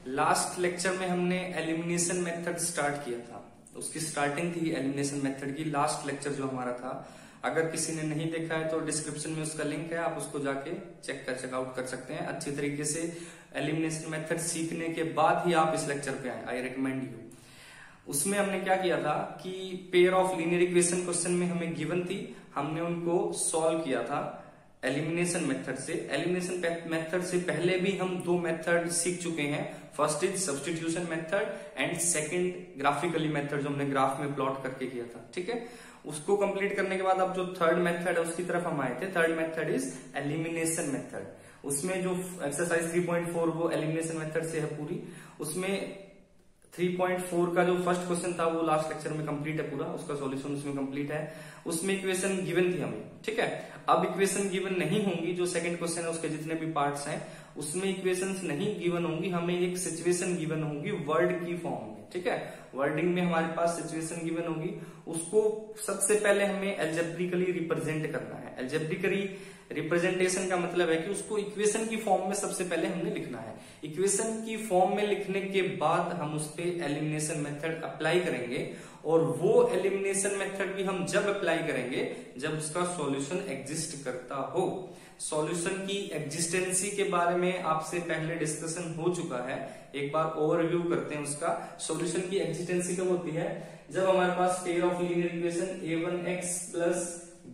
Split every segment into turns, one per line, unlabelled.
Last lecture में हमने elimination method start किया था, उसकी स्टार्टिंग थी एलिमिनेशन मेथड की। लास्ट लेक्चर जो हमारा था, अगर किसी ने नहीं देखा है तो डिस्क्रिप्शन में उसका लिंक है, आप उसको जाके चेकआउट कर सकते हैं। अच्छी तरीके से एलिमिनेशन मेथड सीखने के बाद ही आप इस लेक्चर पे आए, आई रिकमेंड यू। उसमें हमने क्या किया था कि pair of linear equation question में हमें गिवन थी, हमने उनको सॉल्व किया था एलिमिनेशन मेथड से। एलिमिनेशन मेथड से पहले भी हम दो मेथड सीख चुके हैं। First is substitution method and second graphically method, जो हमने ग्राफ में प्लॉट करके किया था। ठीक है, उसको कंप्लीट करने के बाद अब जो थर्ड मेथड है उसकी तरफ हम आए थे। Third method is elimination method. उसमें जो एक्सरसाइज 3.4 वो एलिमिनेशन मेथड से है पूरी। उसमें 3.4 का जो फर्स्ट क्वेश्चन था वो लास्ट लेक्चर में कंप्लीट है पूरा, उसका सॉल्यूशन उसमें कंप्लीट है। उसमें इक्वेशन गिवन थी हमें, ठीक है। अब इक्वेशन गिवन नहीं होंगी, जो सेकंड क्वेश्चन है उसके जितने भी पार्ट्स हैं उसमें इक्वेशंस नहीं गिवन होंगी, हमें एक सिचुएशन गिवन होगी वर्ड की फॉर्म में। ठीक है, वर्डिंग में हमारे पास सिचुएशन गिवन होगी, उसको सबसे पहले हमें एल्जेब्रिकली रिप्रेजेंट करना है। एल्जेब्रिकली रिप्रेजेंटेशन का मतलब है कि उसको इक्वेशन की फॉर्म में सबसे पहले हमने लिखना है। इक्वेशन की फॉर्म में लिखने के बाद हम उस पे एलिमिनेशन मेथड अप्लाई करेंगे, और वो एलिमिनेशन मेथड भी हम जब अप्लाई करेंगे जब उसका सॉल्यूशन एग्जिस्ट करता हो। सॉल्यूशन की एग्जिस्टेंसी के बारे में आपसे पहले डिस्कशन हो चुका है, एक बार ओवरव्यू करते हैं उसका। सॉल्यूशन की एग्जिस्टेंसी कब होती है? जब हमारे पास pair of linear equation a1x plus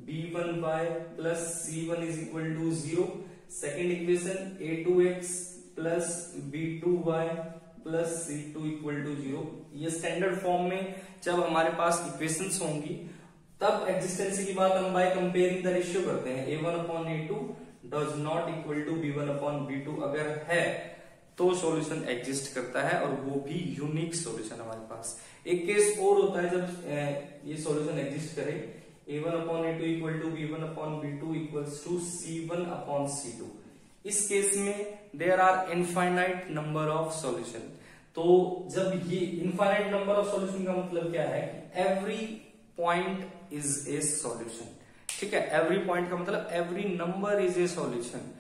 b1y plus c1 is equal to 0, second equation a2x plus b2y plus c2 equal to 0। ये स्टैंडर्ड फॉर्म में जब हमारे पास इक्वेशंस होंगी तब एग्जिस्टेंसी की बात हम बाय कंपेयरिंग द रेशियो करते हैं। a1 upon a2 does not equal to b1 upon b2 अगर है तो सॉल्यूशन एग्जिस्ट करता है, और वो भी यूनिक सॉल्यूशन हमारे पास। एक केस और होता है जब ये सॉल्यूशन एग्जिस्ट करे, a1 upon a2 equal to b1 upon b2 equals to c1 upon c2। इस केस में there are infinite number of solution. तो जब ये इनफाइनाइट नंबर ऑफ सॉल्यूशन का मतलब क्या है कि every point is a solution. ठीक है, एवरी पॉइंट का मतलब every number is a solution.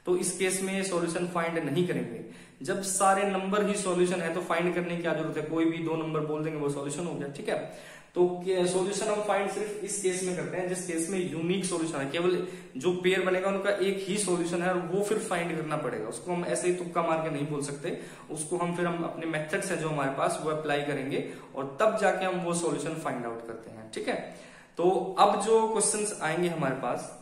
तो इस केस में सॉल्यूशन फाइंड नहीं करेंगे। जब सारे नंबर ही सॉल्यूशन है तो फाइंड करने की क्या जरूरत है? कोई भी दो नंबर बोल देंगे वो सॉल्यूशन हो गया। ठीक है, तो सॉल्यूशन हम फाइंड सिर्फ इस केस में करते हैं जिस केस में यूनिक सॉल्यूशन है, केवल जो पेयर बनेगा उनका एक ही सॉल्यूशन है, और वो फिर फाइंड करना पड़ेगा। उसको हम ऐसे ही तुक्का मार के नहीं बोल सकते, उसको हम फिर अपने मेथड्स है जो हमारे पास वो अप्लाई करेंगे, और तब जाके हम वो सॉल्यूशन फाइंड आउट करते हैं। ठीक है, तो अब जो क्वेश्चंस आएंगे हमारे पास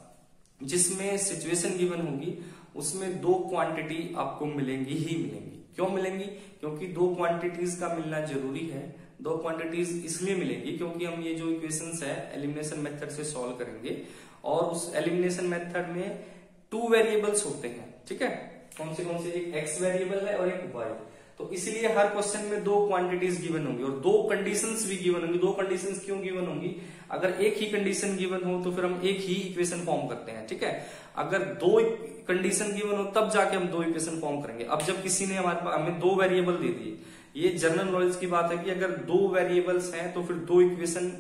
जिसमें सिचुएशन गिवन होगी, उसमें दो क्वांटिटी आपको मिलेंगी ही मिलेंगी। क्यों मिलेंगी? क्योंकि दो क्वांटिटीज का मिलना जरूरी है। दो क्वांटिटीज इसलिए मिलेंगी क्योंकि हम ये जो इक्वेशंस है एलिमिनेशन मेथड से सॉल्व करेंगे, और उस एलिमिनेशन मेथड में टू वेरिएबल्स होते हैं। ठीक है, कौन से? एक x वेरिएबल है और एक y। तो इसलिए हर क्वेश्चन में दो क्वांटिटीज गिवन होंगी और दो कंडीशंस भी गिवन होंगी। दो कंडीशंस क्यों गिवन होंगी? अगर एक ही कंडीशन गिवन हो तो फिर हम एक ही इक्वेशन फॉर्म करते हैं। ठीक है, अगर दो कंडीशन गिवन हो तब जाके हम दो इक्वेशन फॉर्म करेंगे। अब जब किसी ने हमें दो वेरिएबल दे दिए, ये जनरल नॉलेज की बात है कि अगर दो वेरिएबल्स हैं तो फिर दो इक्वेशन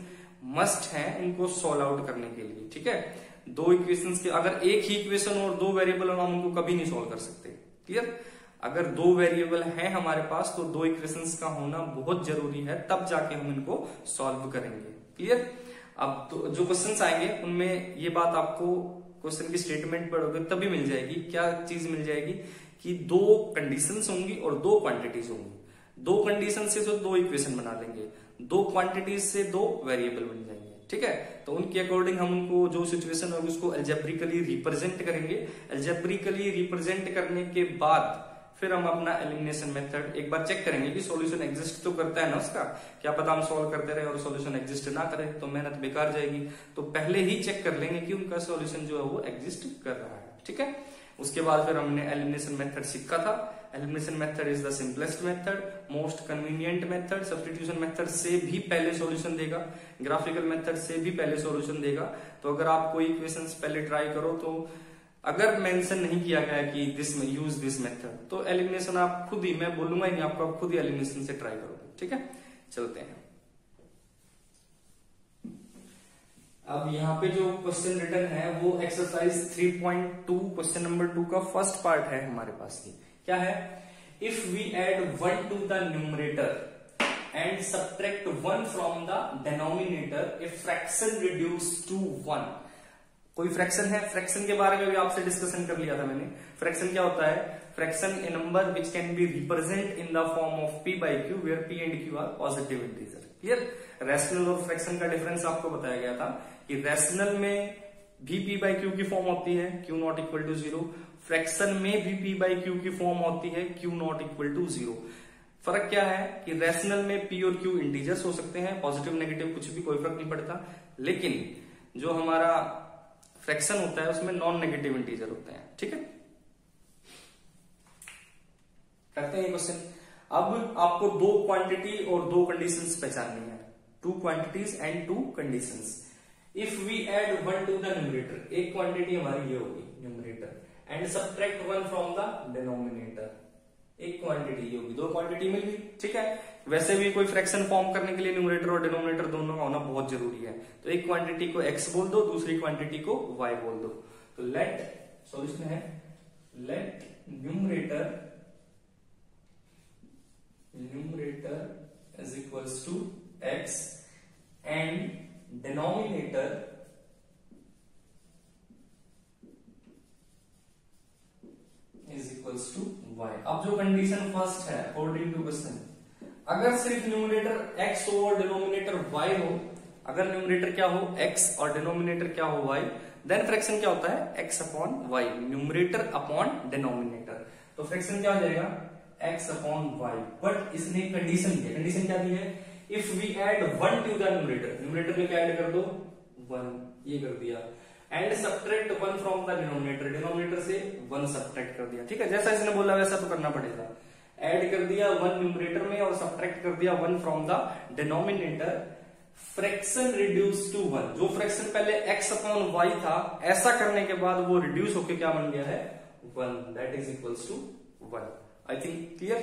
मस्ट हैं इनको सॉल्व आउट करने के लिए। ठीक है, दो इक्वेशंस के अगर एक ही इक्वेशन और दो वेरिएबल हो हम उनको कभी नहीं सॉल्व कर सकते। क्लियर? अगर दो वेरिएबल हैं हमारे पास तो दो इक्वेशंस का होना बहुत जरूरी है, तब जाके हम इनको सॉल्व करेंगे। क्लियर? अब तो जो क्वेश्चंस आएंगे उनमें ये बात आपको क्वेश्चन की स्टेटमेंट पढ़ोगे तभी मिल जाएगी। क्या चीज मिल जाएगी? कि दो कंडीशंस होंगी और दो क्वांटिटीज होंगी। दो कंडीशन से तो दो इक्वेशन बना लेंगे, दो क्वांटिटीज से दो वेरिएबल बन जाएंगे। ठीक है, तो उनके अकॉर्डिंग हम उनको जो सिचुएशन होगी उसको एल्जेब्रिकली रिप्रेजेंट करेंगे। एल्जेब्रिकली रिप्रेजेंट करने के बाद फिर हम अपना एलिमिनेशन मेथड एक बार चेक करेंगे कि सॉल्यूशन एग्जिस्ट तो करता है ना उसका। क्या पता हम सॉल्व करते रहे और सॉल्यूशन एग्जिस्ट ना करे तो मेहनत बेकार जाएगी। तो पहले ही चेक कर लेंगे कि उनका सॉल्यूशन जो है वो एग्जिस्ट कर रहा है। ठीक है, उसके बाद फिर हमने एलिमिनेशन मेथड सीखा था। Elimination method is the simplest method, most convenient method. Substitution method से भी पहले सॉल्यूशन देगा, ग्राफिकल मेथड से भी पहले सॉल्यूशन देगा। तो अगर आप कोई इक्वेशंस पहले ट्राई करो तो अगर मेंशन नहीं किया गया कि यूज दिस मेथड, तो एलिमिनेशन आप खुद ही, मैं बोलूंगा ही नहीं आपको, आप खुद ही एलिमिनेशन से ट्राई करोगे। ठीक है, चलते हैं। अब यहाँ पे जो क्वेश्चन रिटर्न है वो एक्सरसाइज 3.2 क्वेश्चन नंबर 2 का फर्स्ट पार्ट है हमारे पास। ये क्या है? If we add 1 to the numerator and subtract 1 from the denominator, a fraction reduced to 1. कोई फ्रैक्शन है, फ्रैक्शन के बारे में भी आपसे डिस्कशन कर लिया था मैंने। फ्रैक्शन क्या होता है? Fraction a number which can be represent in the form of p by q where p and q are positive integer. Clear? Rational और फ्रैक्शन का डिफरेंस आपको बताया गया था कि रैशनल में भी p by q की फॉर्म होती है q not equal to 0, fraction में भी p by q की फॉर्म होती है q नॉट इक्वल टू 0। फर्क क्या है कि रैशनल में p और q इंटीजर्स हो सकते हैं, पॉजिटिव नेगेटिव कुछ भी, कोई फर्क नहीं पड़ता, लेकिन जो हमारा फ्रैक्शन होता है उसमें नॉन नेगेटिव इंटीजर होते हैं। ठीक है, करते हैं क्वेश्चन। अब आपको दो क्वांटिटी और दो कंडीशंस पहचाननी है, two quantities and two conditions. If we add 1 to the numerator, एक क्वांटिटी हमारी ये होगी numerator, and subtract 1 from the denominator, एक क्वांटिटी होगी, दो क्वांटिटी मिल गई। ठीक है, वैसे भी कोई फ्रैक्शन फॉर्म करने के लिए न्यूमरेटर और डिनोमिनेटर दोनों का होना बहुत जरूरी है। तो एक क्वांटिटी को x बोल दो, दूसरी क्वांटिटी को y बोल दो। तो लेट सॉल्यूशन है, let numerator is equals to x and denominator is equals to y। अब जो कंडीशन फर्स्ट है अकॉर्डिंग टू क्वेश्चन, अगर सिर्फ न्यूमरेटर x हो और डिनोमिनेटर y हो, अगर न्यूमरेटर क्या हो x और डिनोमिनेटर क्या हो y, देन फ्रैक्शन क्या होता है x upon y, numerator upon denominator. तो फ्रैक्शन क्या हो जाएगा x अपॉन y। बट इसने कंडीशन दी है, कंडीशन क्या दी है? If we add 1 to the numerator, numerator में क्या ऐड कर दो 1, ये कर दिया, and subtract 1 from the denominator, denominator से 1 सब्ट्रैक्ट कर दिया। ठीक है, जैसा इसने बोला वैसा तो करना पड़ेगा। ऐड कर दिया 1 न्यूमरेटर में और सब्ट्रैक्ट कर दिया 1 from the denominator, fraction reduce to 1। जो फ्रैक्शन पहले x अपॉन y था, ऐसा करने के बाद वो रिड्यूस होकर क्या बन गया है 1, that is equals to 1। I think clear?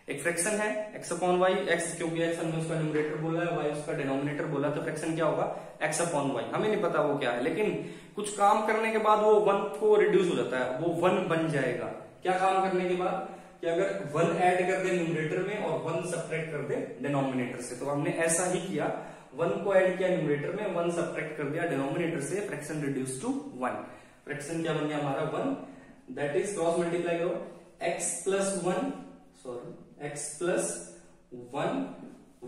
एक फ्रैक्शन है x अपॉन y, x क्योंकि x हमने उसका न्यूमरेटर बोला है, y उसका डिनोमिनेटर बोला, तो फ्रैक्शन क्या होगा x अपॉन y। हमें नहीं पता वो क्या है, लेकिन कुछ काम करने के बाद वो 1 को रिड्यूस हो जाता है, वो 1 बन जाएगा। क्या काम करने के बाद? कि अगर 1 ऐड कर दे न्यूमरेटर में और 1 सब्ट्रैक्ट कर दे डिनोमिनेटर से, तो हमने ऐसा ही किया, 1 को ऐड किया न्यूमरेटर में, 1 सब्ट्रैक्ट कर दिया डिनोमिनेटर से, फ्रैक्शन रिड्यूस टू 1। फ्रैक्शन क्या बन गया हमारा 1, दैट इज क्रॉस मल्टीप्लाई करो, x प्लस 1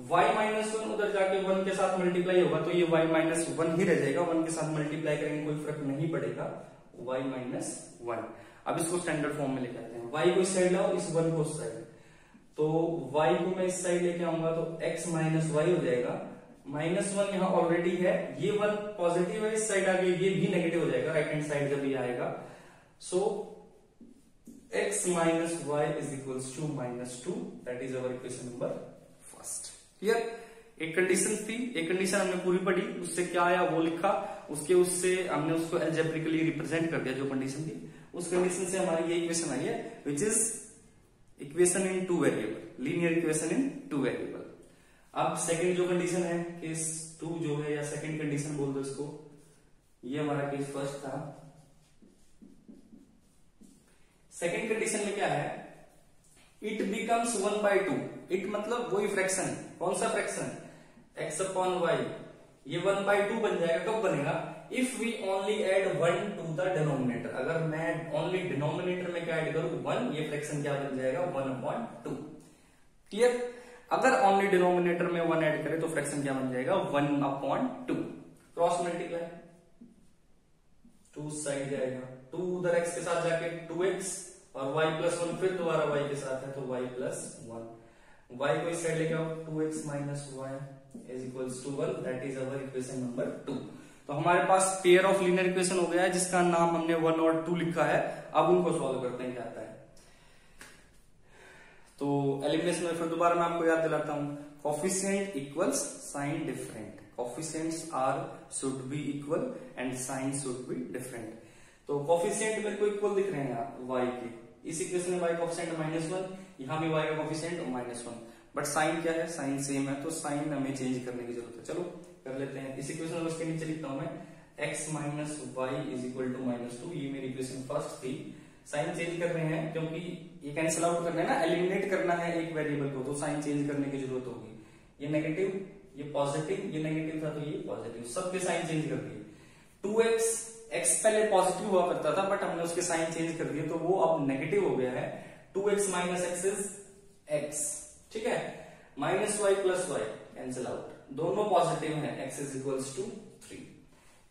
y माइनस 1, उधर जाके 1 के साथ मल्टीप्लाई होगा तो ये y माइनस 1 ही रह जाएगा, 1 के साथ मल्टीप्लाई करेंगे कोई फर्क नहीं पड़ेगा, y माइनस 1। अब इसको स्टैंडर्ड फॉर्म में लेके आते हैं, y को इस साइड लाओ, इस 1 को उस साइड, तो y को मैं इस साइड लेके आऊंगा तो x माइनस y हो जाएगा, -1 यहाँ ऑलरेडी है, ये 1 पॉजिटिव है, इस साइड आगे ये भी नेगेटिव हो जाएगा, राइट हैंड साइड जब ये आएगा। So x minus y is equals to -2, that is our equation number first. Clear? एक कंडीशन थी, एक कंडीशन हमने पूरी पढ़ी, उससे क्या आया वो लिखा, उससे हमने उसको एल्जेब्रिकली रिप्रेजेंट कर दिया जो कंडीशन थी, उस कंडीशन से हमारी ये इक्वेशन आई है, which is equation in 2 variable, linear equation in 2 variable. अब सेकंड जो कंडीशन है, केस 2 जो है, या सेकंड कंडीशन बोल दो इसको, ये हमारा केस फर्स्ट था। सेकंड कंडीशन में क्या है? It becomes 1/2। इट मतलब वही फ्रैक्शन, कौन सा फ्रैक्शन? x अपॉन y, ये 1/2 बन जाएगा। कब बनेगा? If we only add 1 to the denominator. अगर मैं ओनली डिनोमिनेटर में क्या ऐड करूं 1, ये फ्रैक्शन क्या बन जाएगा 1/2। क्लियर? अगर ओनली डिनोमिनेटर में 1 ऐड करें तो फ्रैक्शन क्या बन जाएगा 1/2। क्रॉस मल्टीप्लाई, 2 साइड जाएगा, 2 उधर x के साथ जाके 2x और y प्लस 1 फिर दोबारा y के साथ है तो y प्लस 1। y को इस साइड लेके आओ, 2x minus y is equals to 1, that is our equation number 2। तो हमारे पास पेयर ऑफ लीनियर इक्वेशन हो गया है जिसका नाम हमने 1 और 2 लिखा है। अब उनको सॉल्व करते हैं क्या आता है। तो एलिमिनेशन में फिर दोबारा मैं आपको याद दिलाता हूं, coefficient equals sign different, coefficients are should be equal and sign should be different. तो कोफिशिएंट मेरे को इक्वल दिख रहे हैं आप y के, इस इक्वेशन में y कोफिशिएंट -1, यहाँ भी y का कोफिशिएंट -1, बट साइन क्या है? साइन सेम है, तो साइन हमें चेंज करने की जरूरत है। चलो कर लेते हैं। इस इक्वेशन में उसके नीचे लिखता हूं मैं x minus y is equal to -2, ये मेरी इक्वेशन फर्स्ट थी। साइन चेंज कर रहे हैं क्योंकि ये कैंसिल आउट करना है ना, एलिमिनेट करना है एक वेरिएबल को, तो साइन चेंज करने की जरूरत होगी। ये नेगेटिव, ये पॉजिटिव, ये नेगेटिव था तो ये पॉजिटिव, सबके साइन चेंज कर दिए। 2x, x पहले पॉजिटिव हुआ करता था बट हमने उसके साइन चेंज कर दिए तो वो अब नेगेटिव हो गया है। 2x minus x is x, ठीक है। Minus y plus y cancel out, दोनों पॉजिटिव हैं, x इज इक्वल्स टू 3।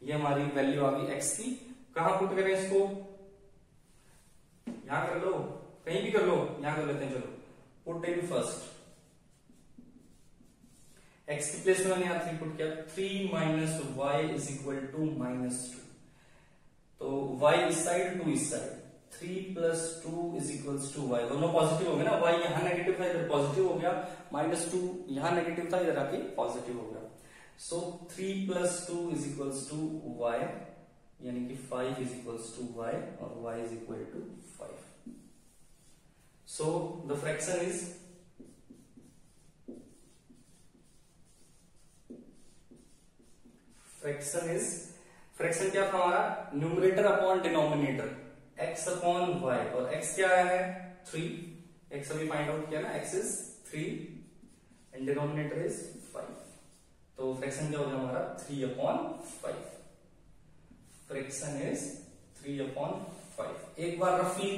ये हमारी वैल्यू आ गई x की। कहां पुट करें इसको, यहां कर लो, कहीं भी कर लो, यहां कर लेते हैं, चलो पुट इन फर्स्ट। x की प्लेस में मैंने यहां 3 पुट किया, 3 minus y is equal to -2, तो y इस साइड 2 इस side, 3 plus 2 is equals to y, दोनों पॉजिटिव हो गए ना, y यहां नेगेटिव था इधर पॉजिटिव हो गया, -2 यहां नेगेटिव था इधर आके पॉजिटिव हो गया। So 3 plus 2 is equals to y, यानी कि 5 इज इक्वल्स टू y और y is equal to 5। So the fraction is fraction क्या था हमारा, numerator upon denominator, x upon y, और x क्या है 3, x अभी फाइंड आउट किया ना, x is 3 and denominator is 5, तो फ्रैक्शन क्या हो गया हमारा 3 अपॉन 5। Fraction is 3 upon 5। एक बार रफली,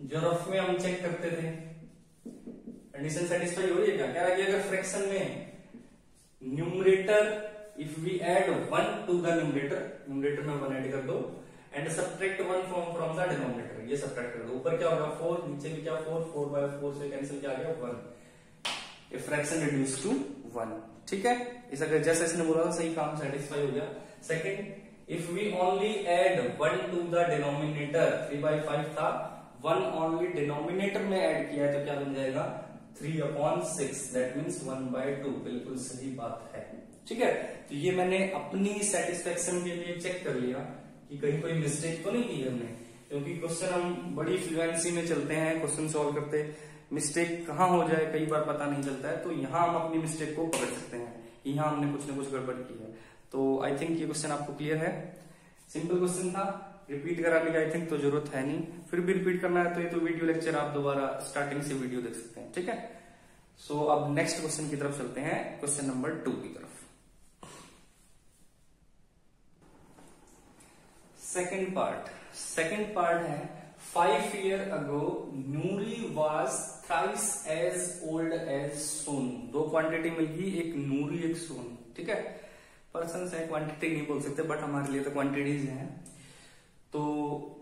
जो रफ में हम चेक करते थे, कंडीशन सेटिस्फाई हो रही है क्या, कह रहा है कि अगर फ्रैक्शन में numerator if we add 1 to the numerator में 1 ऐड कर दो and subtract 1 from the denominator, ये सब्ट्रैक्ट कर दो, ऊपर क्या होगा 4, नीचे भी क्या 4, 4 बाय 4 से कैंसिल किया गया 1, ए फ्रैक्शन रिड्यूस टू 1, ठीक है। इस अगर जैसे इसने बोला था सही काम सेटिस्फाई हो गया। Second, if we only add 1 to the denominator, 3/5 था, 1 ओनली डिनोमिनेटर में ऐड किया है तो क्या बन जाएगा 3/6, दैट मीन्स 1/2, बिल्कुल सही बात है, ठीक है। तो ये मैंने अपनी सेटिस्फेक्शन के लिए चेक कर लिया कि कहीं कोई मिस्टेक तो नहीं की हमने, क्योंकि क्वेश्चन हम बड़ी फ्लुएंसी में चलते हैं, क्वेश्चन सॉल्व करते, मिस्टेक कहाँ हो जाए कई बार पता नहीं चलता है, तो यहाँ हम अपनी मिस्टेक को पकड़ सकते हैं, यहाँ हमने कुछ ना कुछ गड़बड़ की है। तो आई थिंक ये क्वेश्चन आपको क्लियर है, सिंपल क्वेश्चन था, रिपीट कराने की आई थिंक तो जरूरत है नहीं, फिर भी रिपीट करना है तो ये तो वीडियो लेक्चर आप दोबारा स्टार्टिंग से वीडियो देख सकते हैं, ठीक है। सो अब नेक्स्ट क्वेश्चन की तरफ चलते हैं, क्वेश्चन नंबर 2 की तरफ। सेकेंड पार्ट है 5 years ago Noori was thrice as old as Sonu. दो क्वांटिटी मिलगी, एक नूरी एक सोनू, ठीक है। पर्सन है, क्वांटिटी नहीं बोल सकते बट हमारे लिए तो क्वांटिटीज हैं। तो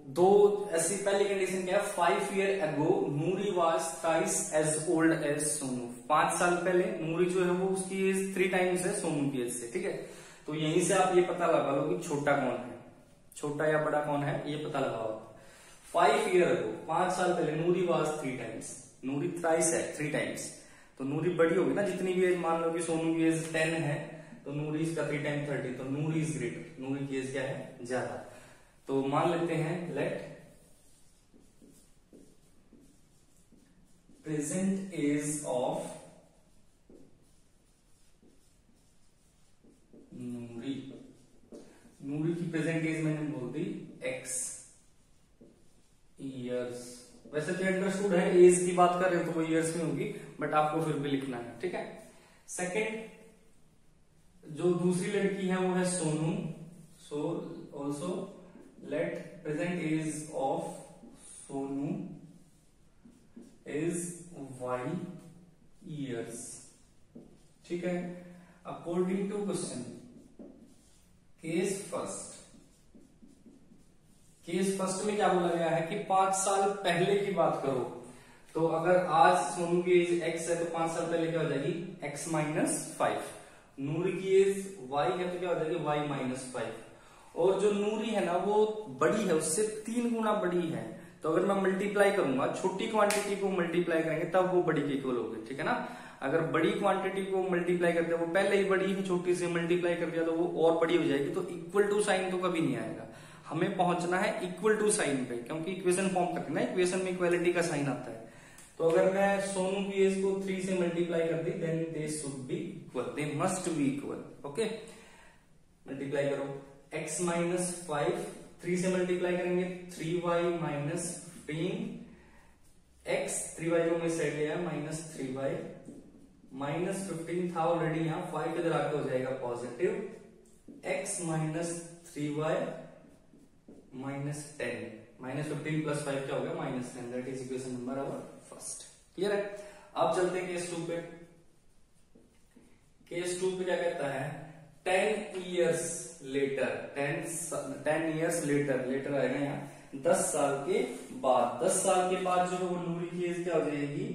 दो ऐसी पहली कंडीशन क्या है, 5 years ago Noori was thrice as old as Sonu. 5 साल पहले नूरी जो है वो उसकी एज 3 times है सोनू की एज से, ठीक है। तो यहीं से आप ये पता लगा लो कि छोटा कौन है, छोटा या बड़ा कौन है, ये पता लगाओ। 5 years ago 5 साल पहले नूरी वाज 3 times, नूरी थ्राइस है 3 times, तो नूरी बड़ी होगी ना, जितनी भी एज, मान लो कि सोनू की एज 10 है तो नूरी इसका 3 times 30, तो नूरी इज ग्रेटर, नूरी की एज क्या है ज्यादा। तो मान लेते हैं लेट प्रेजेंट एज ऑफ नूरी की प्रेजेंट एज मैंने बोल दी x इयर्स, वैसे तो अंडरस्टूड है एज की बात कर रहे हो तो वो इयर्स में होगी, बट आपको फिर भी लिखना है, ठीक है। सेकंड, जो दूसरी लड़की है वो है Sonu, so also let present age of Sonu is y years, ठीक है। According to question, case first में क्या बोला गया है कि 5 साल पहले की बात करो, तो अगर आज सोनू की एज x है तो 5 साल पहले क्या हो जाएगी x -5, नूरी की एज y है तो क्या हो जाएगी y -5, और जो नूरी है ना वो बड़ी है, उससे 3 गुना बड़ी है, तो अगर मैं मल्टीप्लाई करूंगा, छोटी क्वांटिटी को मल्टीप्लाई करेंगे तब वो बड़ी के इक्वल होगी, ठीक है ना। अगर बड़ी क्वांटिटी को मल्टीप्लाई कर दिया, वो पहले ही बड़ी है, छोटी से मल्टीप्लाई कर दिया तो वो और बड़ी हो जाएगी, तो इक्वल टू साइन तो कभी नहीं आएगा, हमें पहुंचना है इक्वल टू साइन पे, क्योंकि इक्वेशन फॉर्म करते ना, इक्वेशन में इक्वालिटी का साइन आता है। तो अगर मैं सोनू की एज को 3 से मल्टीप्लाई कर दी, then they should be equal, they must be equal, okay. Multiply करो, x -5 3 से मल्टीप्लाई करेंगे 3y माइनस 15 x, 3y को मैं साइड लिया माइनस 3y माइनस 15 था ऑलरेडी यहाँ, 5 इधर आके हो जाएगा positive x minus 3y minus 10 minus 15 plus 5 क्या हो गया minus 10, that is equation number our first. Clear है। अब चलते हैं केस 2 पे। केस 2 पे क्या कहता है 10 years later, 10 years later, letter आएगा यहाँ 10 साल के बाद। 10 साल के बाद जो है वो नूरी की एज क्या हो जाएगी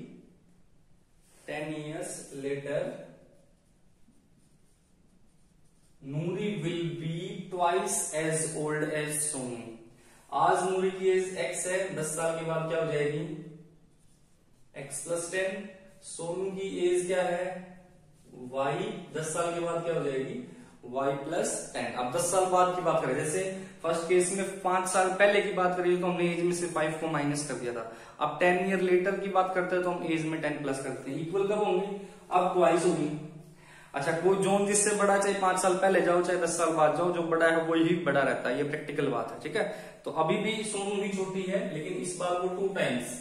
10 years later Noori will be twice as old as Sonu. आज नूरी की एज x है, 10 साल के बाद क्या हो जाएगी x प्लस 10। सोनू की एज क्या है y, 10 साल के बाद क्या हो जाएगी y प्लस 10। अब 10 साल बाद की बात करें, जैसे फर्स्ट केस में 5 साल पहले की बात करिए तो हमने एज में से 5 को माइनस कर दिया था। अब 10 ईयर लेटर की बात करते हैं तो हम एज में 10 प्लस करते हैं। इक्वल कब होंगी अब ट्वाइस होगी। अच्छा, कोई जोन जिससे बड़ा चाहे 5 साल पहले जाओ चाहे 10 साल बाद जाओ, जो बड़ा है वही बड़ा रहता है, ये प्रैक्टिकल बात है। ठीक है, तो अभी भी सोनू ही छोटी है लेकिन इस बार वो 2 टाइम्स,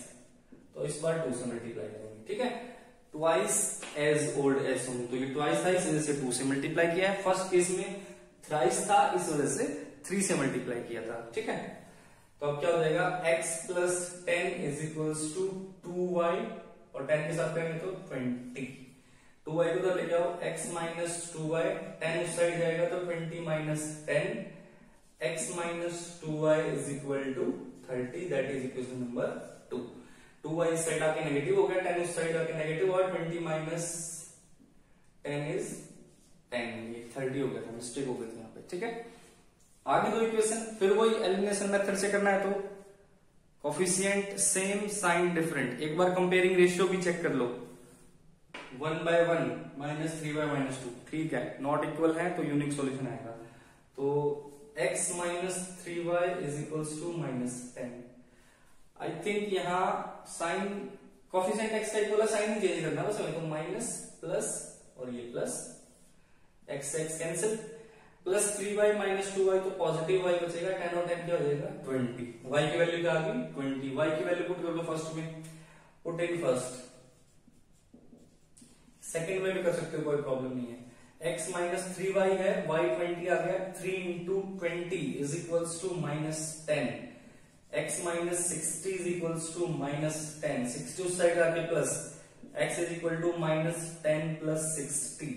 तो इस बार 2 से मल्टीप्लाई करेंगे। ठीक है, twice as old as Sonu, तो ये ट्वाइस था इस वजह से 2 से मल्टीप्लाई किया है। फर्स्ट केस में थ्राइस था इस वजह से 3 से मल्टीप्लाई किया था। ठीक है, तो अब क्या हो जाएगा x plus 10 is equals to 2y और 10 के साथ करेंगे तो 20। 2y को उधर लेके आओ, x माइनस 2y, 10 उस साइड जाएगा तो 20 minus 10, x minus 2y is equal to 30, that is equation number 2। 2y इस साइड आके नेगेटिव हो गया, 10 उस साइड आके नेगेटिव और 20 माइनस 10 इज 10, ये 30 हो गया था, मिस्टेक हो गई थी यहाँ पे। ठीक है, आगे दो इक्वेशन, फिर वही एलिमिनेशन मेथड से करना है तो कोफिशिएंट सेम साइन डिफरेंट। एक बार कंपेयरिंग रेशियो भी चेक कर लो, 1/1 माइनस 3/-2। ठीक है, नॉट इक्वल है तो यूनिक सॉल्यूशन आएगा। तो x minus 3y is equals to minus 10। I think यहाँ साइन कोफिशिएंट x का इक्वल है, साइन ही चेंज करना बस, तो माइनस प्लस और ये plus x cancel, plus 3y minus 2y तो पॉजिटिव y बचेगा, 10 और 10 क्या हो जाएगा 20। y की वैल्यू क्या आ गई 20, y की वैल्यू पुट कर लो फर्स्ट में, पुट इन फर्स्ट, सेकंड में भी कर सकते हो कोई प्रॉब्लम नहीं है। x माइनस 3y है, y 20 आ गया, 3 into 20 is equals to minus 10, x minus 60 is equals to minus 10, 60 उस साइड आके plus, x is equal to minus 10 plus 60,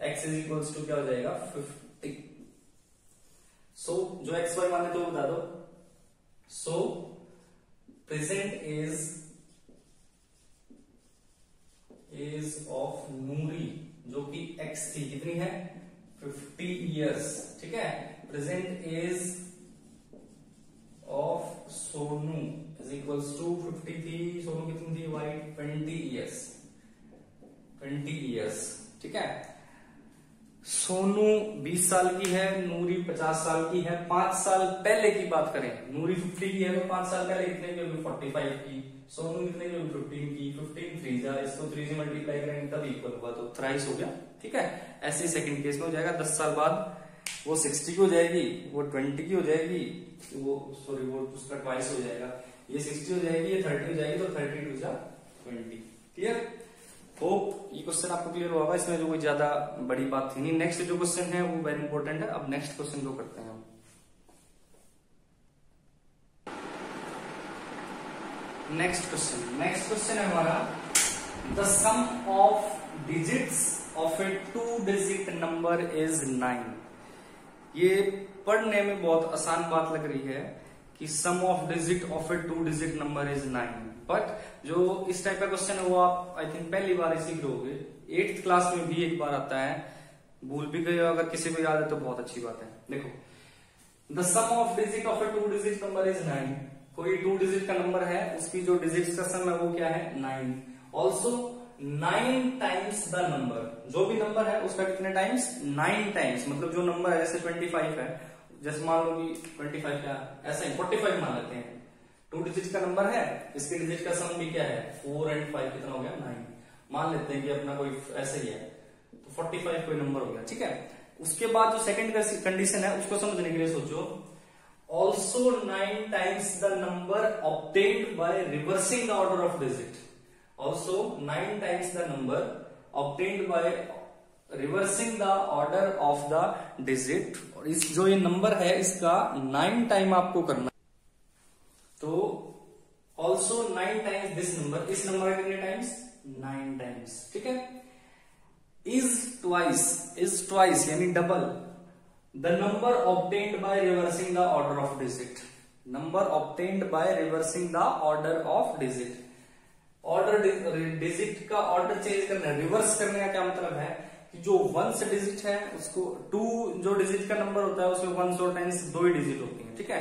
x is equals to क्या हो जाएगा 50। सो जो x y माने तो बता दो। सो प्रेजेंट एज ऑफ नूरी जो कि x थी कितनी है 50 इयर्स। ठीक है, present age of Sonu is equals to 50 थी, सोनू कितनी थी y 20 इयर्स। ठीक है, सोनू 20 साल की है, नूरी 50 साल की है। 5 साल पहले की बात करें, नूरी 50 की है तो 5 साल पहले कितने की होगी 45 की, सोनू कितने की होगी 15 की, 15 3 जा, इसको 3 से मल्टीप्लाई करेंगे तब इक्वल होगा, तो थ्राइस हो गया। ठीक है, ऐसे ही सेकंड केस में हो जाएगा, 10 साल बाद वो 60 की हो जाएगी, वो 20 की हो जाएगी, वो सॉरी वो उसका ट्वाइस हो जाएगा, ये 60 हो जाएगी, ये 30 हो जाएगी, तो 32 जा 20। क्लियर, होप ये क्वेश्चन आपको क्लियर होगा, इसमें जो कोई ज्यादा बड़ी बात थी नहीं। नेक्स्ट जो क्वेश्चन है वो वेरी इंपॉर्टेंट है। अब नेक्स्ट क्वेश्चन जो करते हैं हम, नेक्स्ट क्वेश्चन है हमारा, the sum of digits of a 2 digit number is 9। ये पढ़ने में बहुत आसान बात लग रही है कि sum of digit of a 2 digit number is 9, but जो इस टाइप का क्वेश्चन है वो आप आई थिंक पहली बार ही सीख रहोगे, 8th क्लास में भी एक बार आता है, भूल भी गए हो, अगर किसी को याद है तो बहुत अच्छी बात है। देखो, the sum of digit of a 2 digit number is 9। कोई 2 डिजिट का नंबर है, उसकी जो डिजिट्स का सम है वो क्या है 9। ऑल्सो 9 टाइम्स द नंबर, जो भी नंबर है उसका कितने टाइम्स 9 टाइम्स, मतलब जो नंबर है जैसे 25 है, जैसे मान लो कि 25 क्या ऐसा ही 45 मान लेते हैं, 2 डिजिट का नंबर है, इसके डिजिट का सम भी क्या है 4 और 5 कितना हो गया 9, मान लेते हैं कि अपना कोई ऐसे ही है, तो 45 कोई नंबर हो गया। ठीक है, उसके बाद जो सेकंड कंडीशन है उसको समझने के लिए सोचो, also 9 times the number obtained by reversing the order of digit. Also 9 times the number obtained by reversing the order of the digit. इस जो ये नंबर है इसका 9 टाइम आपको करना, तो ऑल्सो 9 टाइम्स दिस नंबर, इस नंबर का कितने टाइम्स 9 टाइम्स, ठीक है। इज ट्वाइस यानी double the number obtained by reversing the order of digit, number obtained by reversing the order of digit. Order digit का ऑर्डर चेंज करना, reverse करने का क्या मतलब है कि जो वंस डिजिट है उसको 2 जो डिजिट का नंबर होता है उसमें वंस और टेंस 2 ही डिजिट होती है, ठीक है।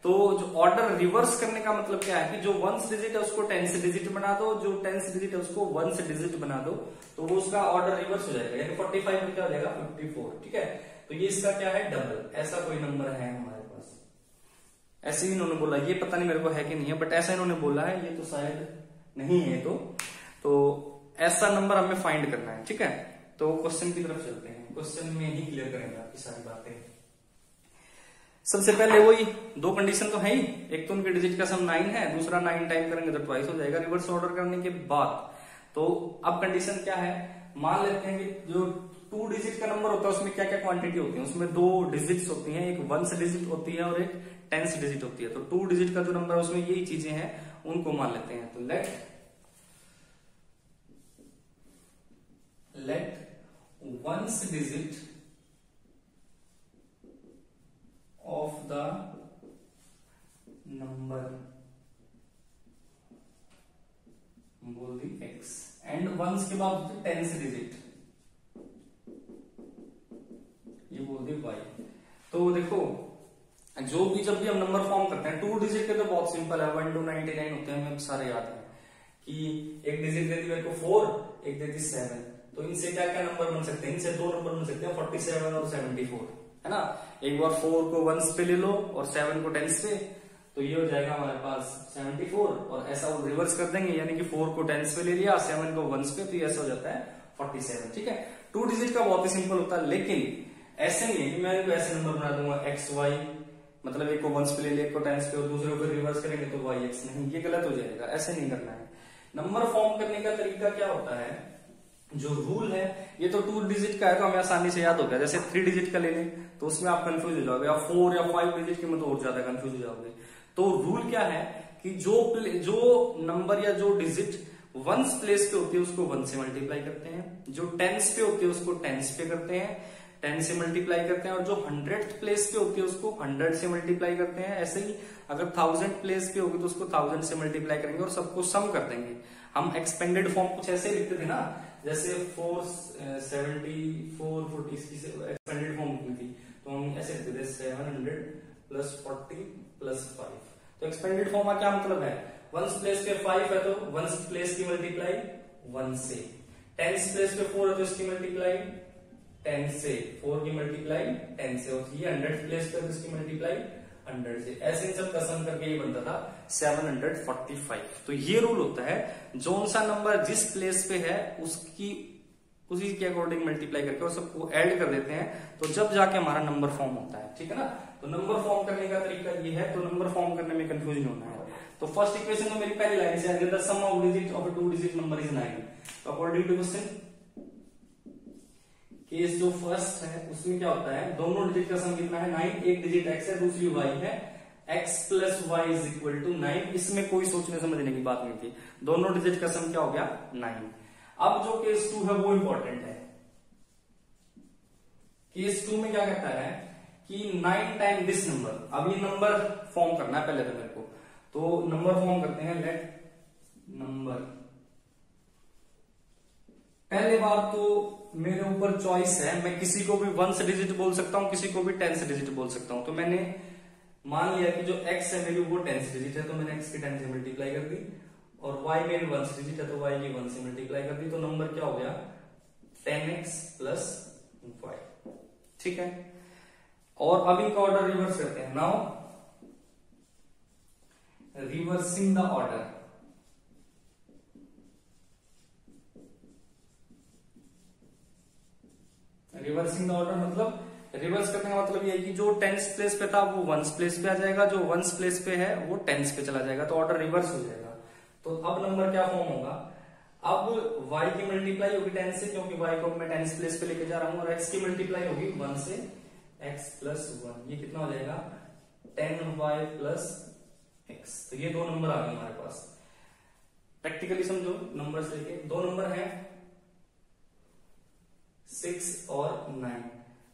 तो जो ऑर्डर रिवर्स करने का मतलब क्या है कि जो वंस डिजिट है उसको टेंस डिजिट बना दो, जो टेंस डिजिट है उसको वंस डिजिट बना दो, तो वो उसका ऑर्डर रिवर्स हो जाएगा, यानी 45 में क्या हो जाएगा 54, ठीक है। तो ये इसका क्या है डबल, ऐसा कोई नंबर है हमारे पास। ऐसे ही इन्होंने बोला, ये पता नहीं मेरे को है कि नहीं है, बट ऐसा इन्होंने बोला है, ये तो शायद नहीं है। तो ऐसा नंबर हमें फाइंड करना है, ठीक है। तो क्वेश्चन की तरफ चलते हैं, क्वेश्चन में ही क्लियर करेंगे आपकी सारी बातें। सबसे पहले वही 2 कंडीशन तो है ही, एक तो उनके डिजिट का सम 9 है, दूसरा 9 टाइम करेंगे तो ट्वाइस हो जाएगा रिवर्स ऑर्डर करने के बाद। तो अब कंडीशन क्या है, मान लेते हैं कि जो 2 डिजिट का नंबर होता है उसमें क्या क्या क्वांटिटी होती है, उसमें 2 डिजिट्स होती हैं, एक वंस डिजिट होती है और एक टेंस डिजिट होती है। तो 2 डिजिट का जो नंबर है उसमें यही चीजें हैं, उनको मान लेते हैं। तो let ones digit of the number बोल दी x एंड वंस के बाद टेंस डिजिट ये बोल दी y। तो देखो जो भी जब भी हम नंबर फॉर्म करते हैं 2 डिजिट के तो बहुत सिंपल है, 1 to 99 होते हैं, हमें सारे याद है कि एक डिजिट देती मेरे को 4, एक देती 7, तो इनसे क्या क्या नंबर बन सकते हैं, इनसे 2 नंबर बन सकते हैं 47 और 74, है ना। एक बार 4 को वंस पे ले लो और 7 को टेंस पे, तो ये हो जाएगा हमारे पास 74, और ऐसा वो रिवर्स कर देंगे, यानी कि 4 को टेंस पे ले लिया, 7 को वंस पे, तो ये ऐसा हो जाता है 47, ठीक है। 2 डिजिट का बहुत ही सिंपल होता है, लेकिन ऐसे नहीं है कि मैं इनको ऐसे नंबर बना दूंगा एक्स वाई, मतलब एक को वंस पे ले लिया, एक को टेंस पे और दूसरे को रिवर्स करेंगे तो वाई एक्स, नहीं, ये गलत हो जाएगा, ऐसे नहीं करना है। नंबर फॉर्म करने का तरीका क्या होता है, जो रूल है, ये तो 2 डिजिट का है तो हमें आसानी से याद हो गया, जैसे 3 डिजिट का ले लें तो उसमें आप कंफ्यूज हो जाओगे, या 4 या 5 डिजिट के में तो और ज्यादा कंफ्यूज हो जाओगे। तो रूल क्या है कि जो नंबर या जो डिजिट वंस प्लेस पे होती है उसको 1 से मल्टीप्लाई करते हैं, जो टेंस पे होती है उसको टेंस पे करते हैं, 10 से मल्टीप्लाई करते हैं, और जो 100th प्लेस पे होती है उसको 100 से मल्टीप्लाई करते हैं। ऐसे ही अगर 1000 प्लेस पे होगी तो उसको 1000 से मल्टीप्लाई करेंगे और सबको सम कर देंगे। हम एक्सपेंडेड फॉर्म कुछ ऐसे लिखते थे ना, जैसे 474 40 इसकी एक्सपेंडेड फॉर्म लिखी थी, तो हम ऐसे लिखते थे 700 + 40 + 5। तो एक्सपेंडेड फॉर्म का क्या मतलब है, वंस प्लेस पे 5 है तो वंस प्लेस की मल्टीप्लाई 1 से, टेंस प्लेस पे 4 है तो इसकी मल्टीप्लाई 10 से, 4 की मल्टीप्लाई 10 से, और ये 100 प्लेस पे तो इसकी मल्टीप्लाई 100 से, ऐसे इन सब का सम करके ये बनता था 745। तो ये रूल होता है, जो सा नंबर जिस प्लेस पे है उसी के अकॉर्डिंग मल्टीप्लाई करके और सबको ऐड कर देते हैं, तो जब जाके हमारा नंबर फॉर्म होता है, ठीक है ना। तो नंबर फॉर्म करने का तरीका ये है, तो नंबर फॉर्म करने में कंफ्यूज नहीं होना है। तो फर्स्ट इक्वेशन में मेरी पहली लाइन से the sum of digit of 2 digit number is 9। तो अकॉर्डिंग टू क्वेश्चन केस जो फर्स्ट है उसमें क्या होता है, दोनों डिजिट का सम कितना है 9, एक डिजिट x है दूसरी y है, x + y = 9। इसमें कोई सोचने समझने की बात नहीं थी, दोनों डिजिट का सम क्या हो गया 9। अब जो केस 2 है वो इंपॉर्टेंट है। केस 2 में क्या कहता है कि 9 टाइम दिस नंबर, अब ये नंबर फॉर्म करना है पहले तो मेरे को, तो नंबर फॉर्म करते हैं, लेट नंबर। पहले बात तो मेरे ऊपर चॉइस है, मैं किसी को भी 1 डिजिट बोल सकता हूं, किसी को भी 10 डिजिट बोल सकता हूं। तो मैंने मान लिया कि जो x है मेरी वो 10 डिजिट है, तो मैंने x की 10 से मल्टीप्लाई कर दी, और y मेरी 1 डिजिट है तो y की 1 से मल्टीप्लाई कर दी, तो नंबर क्या हो गया 10x + y, ठीक है। और अब इनका ऑर्डर रिवर्स करते हैं। Now reversing the order, reversing the order मतलब रिवर्स करने का मतलब ये है कि जो टेंस प्लेस पे था वो वंस प्लेस पे आ जाएगा, जो वंस प्लेस पे है वो टेंस पे चला जाएगा, तो ऑर्डर रिवर्स हो जाएगा। तो अब नंबर क्या फॉर्म होगा, अब y की मल्टीप्लाई होगी 10 से, क्योंकि y को मैं टेंस प्लेस पे लेके जा रहा हूं, और x की मल्टीप्लाई होगी 1 से, x प्लस 1, ये कितना हो जाएगा 10y प्लस x। तो ये दो नंबर आ गए हमारे पास। प्रैक्टिकली समझो, नंबर्स लेके दो नंबर हैं 6 और 9।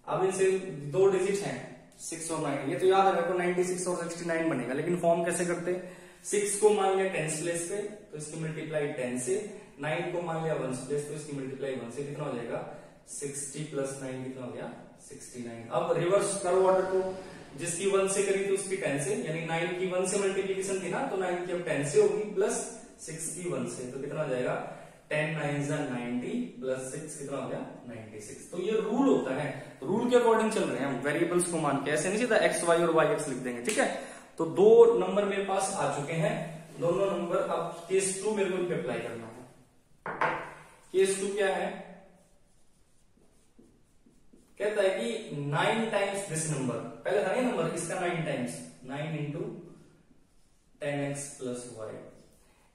अब इनसे दो डिजिट हैं 6 और 9, ये तो याद है मेरे को 96 और 69 बनेगा, लेकिन फॉर्म कैसे करते, 6 को मान लिया टेंस प्लेस पे तो इसकी मल्टीप्लाई 10 से, 9 को मान लिया वंस प्लेस तो इसकी मल्टीप्लाई 1 से, कितना हो जाएगा 60 प्लस 9 कितना हो गया 69। अब रिवर्स करो ऑर्डर को, जिसकी 1 से करी तो उसकी 10 से, यानी 9 की 1 से मल्टीप्लीकेशन थी ना, तो 9 की अब 10 से होगी, प्लस 6 की 1 से, तो कितना हो जाएगा 10 9 90 प्लस 6 कितना हो गया 96। तो ये रूल होता है, रूल के अकॉर्डिंग चल रहे हैं हम, वेरिएबल्स को मान के, ऐसे नहीं सीधा एक्स वाई और वाई एक्स लिख देंगे, ठीक है। तो दो नंबर मेरे पास आ चुके हैं, दोनों नंबर। अब केस 2 मेरे को इनपे अप्लाई करना है। केस 2 क्या है, कहता है कि 9 टाइम्स दिस नंबर, पहले था नहीं नंबर, इसका 9 times, 9 into 10x plus y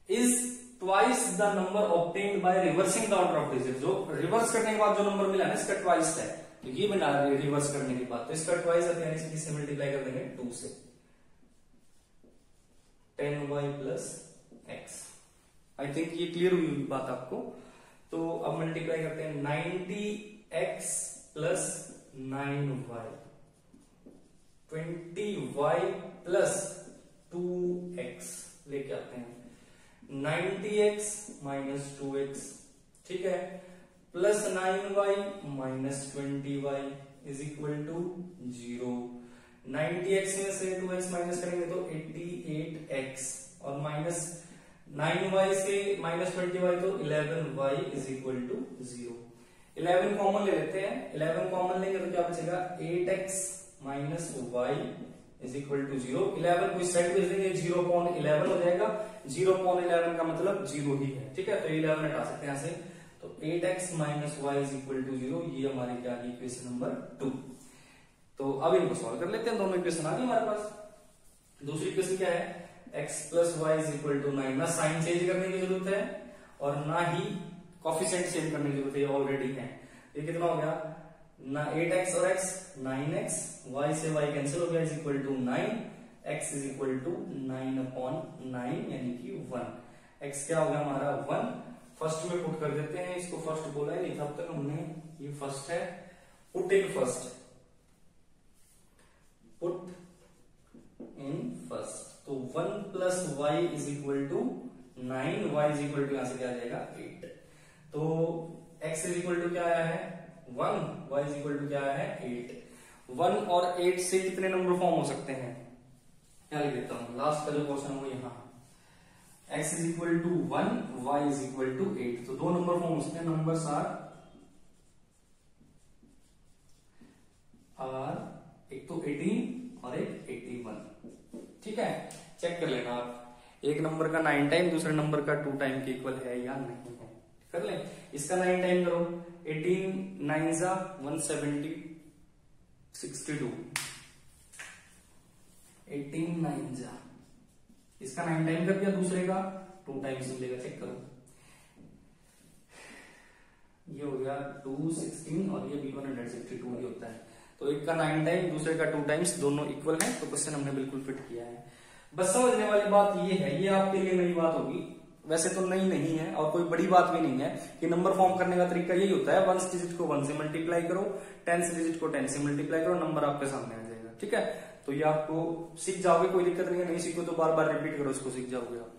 is twice the number obtained by reversing the order of digit. जो रिवर्स करने के बाद जो नंबर मिला ना, इसका ट्वाइस है, तो ये बना रिवर्स करने के बाद, तो इसका ट्वाइस है, यानी इससे मल्टीप्लाई कर देंगे 2 से, 10y plus x। I think ये क्लियर हुई बात आपको। तो अब मल्टीप्लाई करते हैं 90x plus 9y, 20y plus 2x लेके आते हैं, 90x माइनस 2x, ठीक है, plus 9y minus 20y is equal to 0। 90x में से 2x माइनस करेंगे तो 88x, और माइनस 9y से माइनस 20y तो 11y is equal to 0। 11 common ले लेते हैं, 11 कॉमन लेंगे तो क्या बचेगा 8x minus y is equal to 0। 11 को इस साइड भेज देंगे, 0.11 हो जाएगा, 0.11 का मतलब 0 ही है, ठीक है, तो 11 हटा सकते हैं यहाँ से, तो 8x minus y is equal to 0, ये हमारी क्या है इक्वेशन नंबर 2। तो अब इनको सॉल्व कर लेते हैं, दोनों इक्वेशन आ गई हमारे पास। दूसरी इक्वेशन क्या है, x plus y is equal to 9, ना साइन चेंज करने की जरूरत है और ना ही कोफिशिएंट चेंज करने की जरूरत है, ऑलरेडी है। ये कितना हो गया ना 8x और x 9x, y से y कैंसिल हो गया, is equal to 9, x is equal to 9/9 यानी कि 1। x क्या हो गया हमारा 1, फर्स्ट में पुट कर देते हैं, इसको फर्स्ट बोला है, लिखा अब तक हमने, ये फर्स्ट है, put in first, put in first, तो 1 plus y is equal to 9, y is equal to यहां से क्या आ जाएगा 8, तो x इज इक्वल टू क्या आया है 1, y इज इक्वल टू क्या आया है 8। 1 और 8 से कितने नंबर फॉर्म हो सकते हैं, क्या लिख देता हूं, लास्ट का जो क्वेश्चन है वो यहाँ, x is equal to 1, y is equal to 8, तो दो नंबर फॉर्म हो सकते हैं, नंबर्स आर एक तो 18 और एक 81, ठीक है। चेक कर लेना आप, एक नंबर का 9 टाइम दूसरे नंबर का 2 टाइम के इक्वल है या नहीं है, कर ले। इसका 9 टाइम करो, 18 9 जा 170 62, 18 9 जा, इसका 9 टाइम कर दिया, दूसरे का 2 टाइम्स मिलेगा, चेक करो, ये हो गया 216 और ये भी 162 ही होता है, तो एक का 9 टाइम दूसरे का 2 टाइम्स, दोनों इक्वल हैं, तो क्वेश्चन हमने बिल्कुल फिट किया है। बस समझने वाली बात ये है, ये आपके लिए नई बात होगी, वैसे तो नई नहीं है और कोई बड़ी बात भी नहीं है, कि नंबर फॉर्म करने का तरीका यही होता है, 1 डिजिट को 1 से मल्टीप्लाई करो, 10 डिजिट को 10 से मल्टीप्लाई करो, नंबर आपके सामने आ जाएगा, ठीक है। तो ये आपको सीख जाओगे, कोई दिक्कत नहीं है, नहीं सीखो तो बार बार रिपीट करो, इसको सीख जाओगे आप।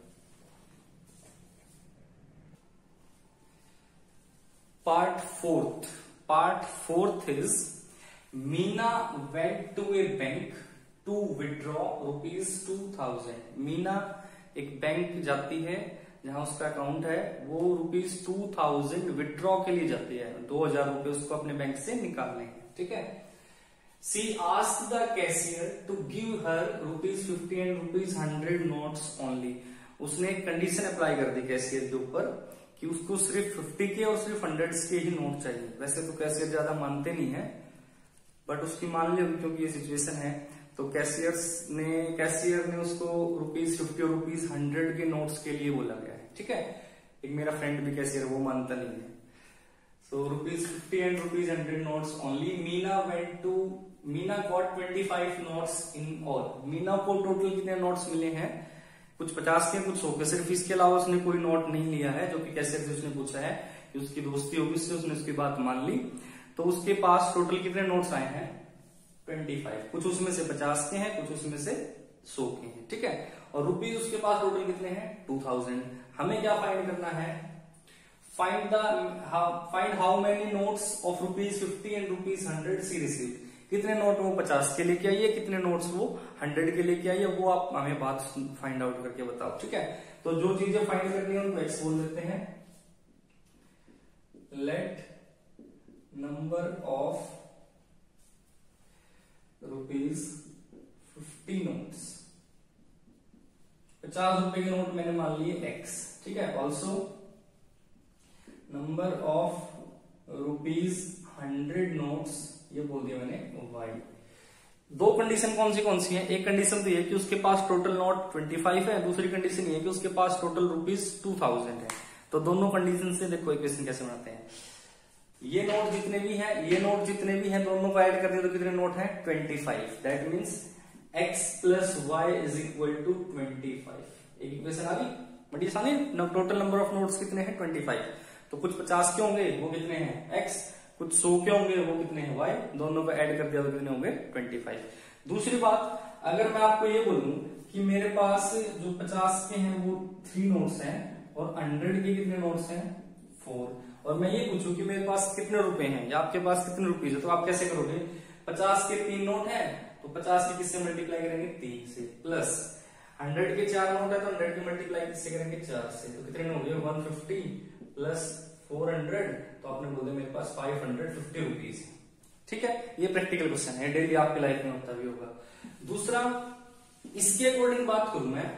Part fourth is Meena went to a bank to withdraw ₹2000। Meena एक बैंक जाती है जहां उसका अकाउंट है, वो ₹2000 विड्रॉ के लिए जाती है, 2000 रुपए उसको अपने बैंक से निकालने हैं, ठीक है। She asked the cashier to give her ₹50 and ₹100 notes only. उसने एक कंडीशन अप्लाई कर दी कैशियर के ऊपर कि उसको सिर्फ 50 के और सिर्फ 100 के ही नोट चाहिए। वैसे तो कैशियर ज्यादा मानते नहीं है, बट उसकी मान ली क्योंकि ये सिचुएशन है तो कैशियर ने उसको ₹50 और ₹100 के नोट्स के लिए बोला गया है। ठीक है, एक मेरा फ्रेंड भी कैशियर, वो मानता नहीं है। सो ₹50 and ₹100 notes only. Meena got 25 notes in all. Meena को टोटल कितने नोट्स मिले हैं? कुछ 50 के, कुछ 100 के। सिर्फ इसके अलावा उसने कोई नोट नहीं लिया है, जो कि कैशियर से उसने पूछा है कि उसकी दोस्ती होगी, उससे उसने उसकी बात मान ली। तो उसके पास टोटल कितने नोट्स आए हैं? 25। कुछ उसमें से 50 के हैं, कुछ उसमें से 100 के हैं। ठीक है, और रुपीज उसके पास टोटल कितने हैं? 2000। हमें क्या फाइंड करना है? Find how many notes of ₹50 and ₹100 she received. कितने नोट वो 50 के लेके आई है, कितने नोट्स वो 100 के लेके आई है, वो आप हमें बात फाइंड आउट करके बताओ। ठीक है, तो जो चीजें फाइंड करनी है उनको एक्स बोल देते हैं। लेट नंबर ऑफ ₹50 नोट्स, 50 रुपए के नोट मैंने मान लिए एक्स। ठीक है, ऑल्सो नंबर ऑफ ₹100 नोट्स, ये बोल दिया मैंने वाई। दो कंडीशन कौन सी है? एक कंडीशन तो ये कि उसके पास टोटल नोट 25 है, दूसरी कंडीशन ये कि उसके पास टोटल ₹2000 है। तो दोनों कंडीशन से देखो इक्वेशन कैसे बनाते हैं। ये नोट जितने भी हैं दोनों को ऐड कर दिया तो कितने नोट हैं? 25। That means x plus y is equal to 25। एक इक्वेशन आ गई बड़ी आसानी। टोटल नंबर ऑफ नोट्स कितने हैं? 25। तो कुछ 50 के होंगे, वो कितने हैं? x। कुछ 100 के होंगे, वो कितने हैं? y। दोनों को ऐड कर दिया तो कितने होंगे? 25। दूसरी बात, अगर मैं आपको ये बोलूं कि मेरे पास जो 50 के हैं वो 3 नोट्स हैं और 100 के कितने नोट्स हैं? 4। और मैं ये पूछूं कि मेरे पास कितने रुपए हैं या आपके पास कितने रुपीज है, तो आप कैसे करोगे? 50 के 3 नोट है तो 50 के किससे मल्टीप्लाई करेंगे? 3 से। प्लस 100 के 4 नोट है तो 100 के मल्टीप्लाई किससे करेंगे? 4 से। तो कितने हो गए? 150 प्लस 400, तो आपने बोले मेरे पास 550 रुपीज है। ठीक है, ये प्रैक्टिकल क्वेश्चन है, डेली आपके लाइफ में होता भी होगा। दूसरा, इसके अकॉर्डिंग बात करूं मैं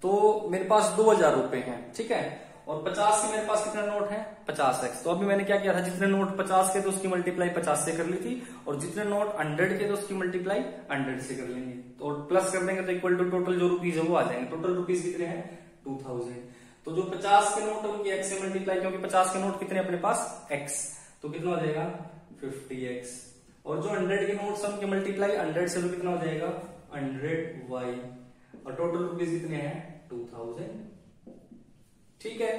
तो मेरे पास 2000 रुपए हैं। ठीक है, और 50 के मेरे पास कितने नोट हैं? 50x। तो अभी मैंने क्या किया था, जितने नोट 50 के तो उसकी मल्टीप्लाई 50 से कर ली थी, और जितने नोट 100 के तो उसकी मल्टीप्लाई 100 से कर लेंगे। तो प्लस कर देंगे तो इक्वल टू टोटल जो रुपीज है वो आ जाएंगे। टोटल रुपीज कितने हैं? 2000। तो जो 50 के नोट है उनकी x से मल्टीप्लाई, क्योंकि 50 के नोट कितने अपने पास? x। तो कितना हो जाएगा? 50x। और जो 100 के नोट उनके मल्टीप्लाई 100 से तो कितना हो जाएगा? 100y। और टोटल रुपीज कितने हैं? 2000। ठीक है,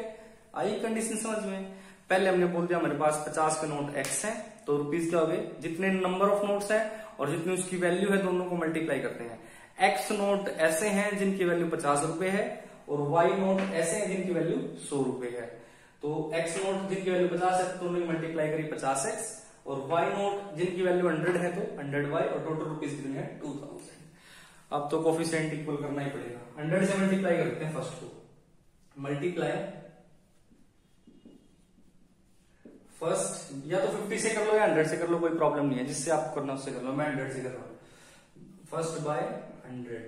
आई कंडीशन समझ में? पहले हमने बोल दिया हमारे पास 50 के नोट x है, तो रुपीज क्या हो गए? जितने नंबर ऑफ नोट्स है और जितनी उसकी वैल्यू है दोनों को मल्टीप्लाई करते हैं। x नोट ऐसे हैं जिनकी वैल्यू 50 रुपए है, और y नोट ऐसे हैं जिनकी वैल्यू 100 रुपए है। तो x नोट जिनकी वैल्यू 50 है तो दोनों की मल्टीप्लाई करी 50x, और y नोट जिनकी वैल्यू 100 है तो 100y, और टोटल रुपीज कितने हैं? 2000। अब तो कोफिशिएंट इक्वल करना ही पड़ेगा। 100 से मल्टीप्लाई करते हैं फर्स्ट को। मल्टीप्लाई फर्स्ट, या तो 50 से कर लो या 100 से कर लो, कोई प्रॉब्लम नहीं है, जिससे आपको करना उससे कर लो। मैं 100 से कर रहा हूं। फर्स्ट बाय 100,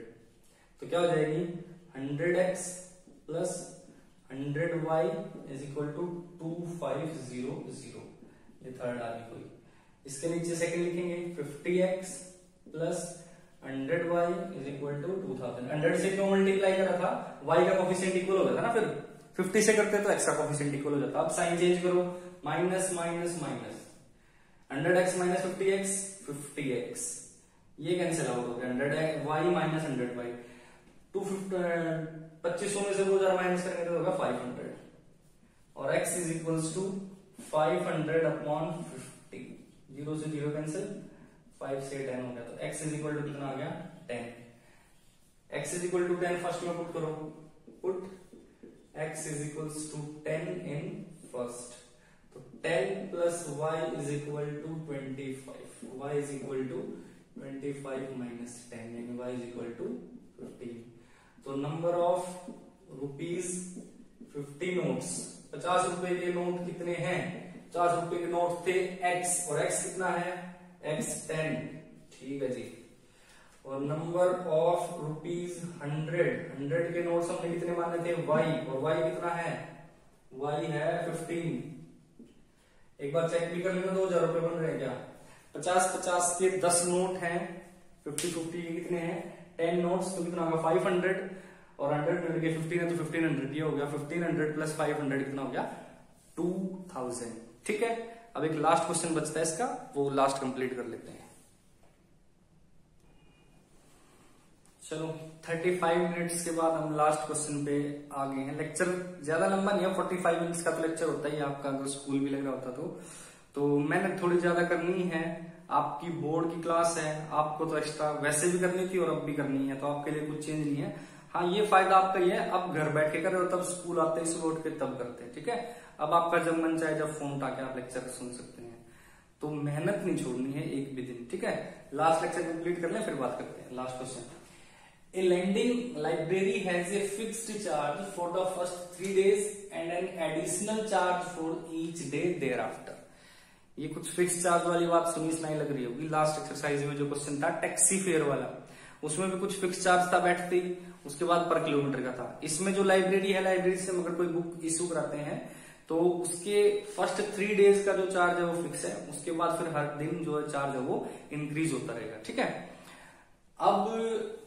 तो क्या हो जाएगी? 100x plus 100y is equal to 2500। ये थर्ड आ गई कोई। इसके नीचे सेकंड लिखेंगे 50x plus 100y is equal to 2000। 100 से क्यों मल्टीप्लाई करा था? y का कोफिशिएंट इक्वल हो गया था ना, फिर 50 से करते तो x का कोफिशिएंट इक्वल हो जाता। अब साइन चेंज करो, minus minus minus 100x minus 50x 50x, ये कैंसिल आउट हो गया। 100y माइनस 100y 2500 में से 2000 माइनस करेंगे तो होगा 500, और x is equals to 500 upon 50। 0 से 0 कैंसिल, 5 से 10 हो गया, तो x इज इक्वल टू कितना आ गया? 10। x is equal to 10 first में पुट करो, put x is equals to 10 in first, तो 10 plus y is equal to 25, y is equal to 25 minus 10, यानी y इज इक्वल टू 15। तो number of rupees 50 notes, 50 रुपए के note कितने हैं? 50 रुपए के नोट थे x, और x कितना है? x 10। ठीक है जी। और नंबर ऑफ रुपीज 100 के नोट्स हमने कितने माने थे? y, और y कितना है? y है 15। एक बार चेक भी कर लेना 2000 रुपए बन रहे हैं क्या? 50-50 के 10 नोट हैं, 50-50 के कितने हैं 10 नोट्स, तो कितना होगा 500, और 100 मिलके 15 है तो 1500, ये हो गया 1500 प्लस 500 कितना हो गया 2000। ठीक है, अब एक लास्ट क्वेश्चन बचता है इसका, वो लास्ट कंप्लीट कर लेते हैं। चलो 35 मिनट्स के बाद हम लास्ट क्वेश्चन पे आ गए हैं। लेक्चर ज्यादा लंबा नहीं है, 45 मिनट्स का तो लेक्चर होता ही है आपका, अगर स्कूल भी लग रहा होता तो मैंने थोड़ी ज्यादा करनी है। आपकी बोर्ड की क्लास है, आपको तो एक्स्ट्रा वैसे भी करनी थी और अब भी करनी है, तो आपके लिए कुछ चेंज नहीं है। हाँ, ये फायदा आपका ये है, अब घर बैठ के कर रहे हो, तब स्कूल आते ही सुबह उठ के तब करते हैं। ठीक है, अब आपका जब मन चाहे जब फोन उठा के आप लेक्चर सुन सकते हैं, तो मेहनत नहीं छोड़नी है एक भी दिन। ठीक है, लास्ट लेक्चर कंप्लीट कर लें फिर बात करते हैं। Last question, A lending library has a fixed charge for the first 3 days and an additional charge for each day thereafter. ये कुछ फिक्स चार्ज वाली बात सुनी सुनाई लग रही होगी। लास्ट एक्सरसाइज में जो क्वेश्चन था टैक्सी फेयर वाला, उसमें भी कुछ फिक्स चार्ज था बैठते ही, उसके बाद पर किलोमीटर का था। इसमें जो लाइब्रेरी है, लाइब्रेरी से अगर कोई बुक इश्यू कराते हैं तो उसके फर्स्ट 3 डेज का जो चार्ज है वो फिक्स है, उसके बाद फिर हर दिन जो चार्ज है वो इंक्रीज होता रहेगा। ठीक है, अब